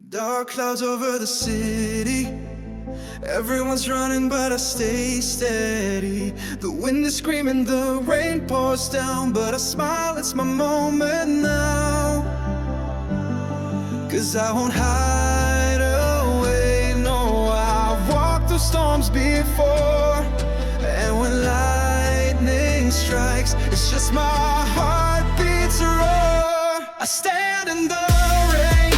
Dark clouds over the city. Everyone's running but I stay steady. The wind is screaming, the rain pours down, but I smile, it's my moment now. 'Cause I won't hide away, no, I've walked through storms before. And when lightning strikes, it's just my heart beats a roar. I stand in the rain,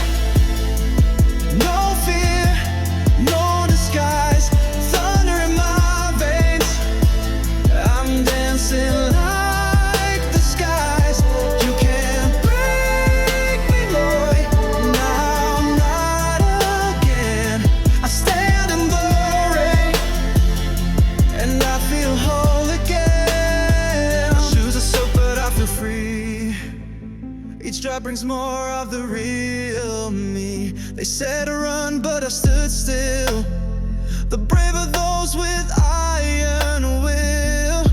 no fear, no disguise, thunder in my veins. I'm dancing like the skies. You can't break me, boy, now, not again. I stand in the rain, and I feel whole again. My shoes are soaked, but I feel free. Each drop brings more of the real me. They said to run, but I stood still. The brave are those with iron will.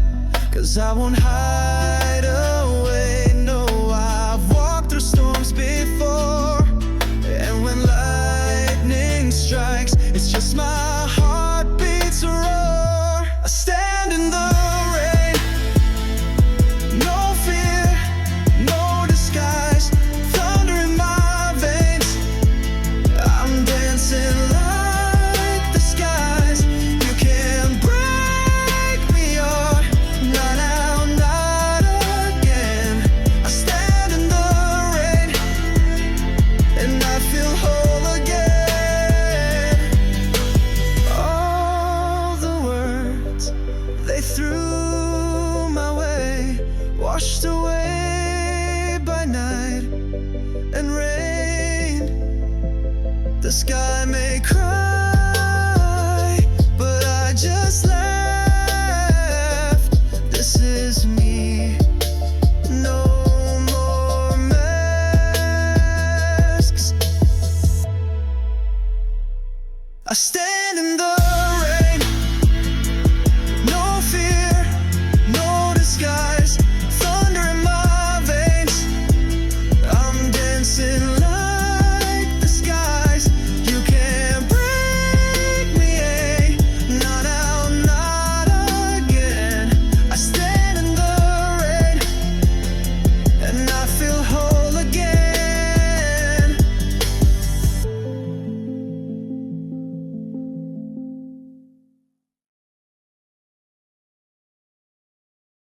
'Cause I won't hide away, no, I've walked through storms before. And when lightning strikes, it's just my heart beats a roar. I stand in the rain, no fear, no disguise, thunder in my veins. I'm dancing like the skies. You can't break me, or not now, not again. I stand in the rain, and I feel whole again. All the words they threw my way, washed away by night and rain. The sky may cry.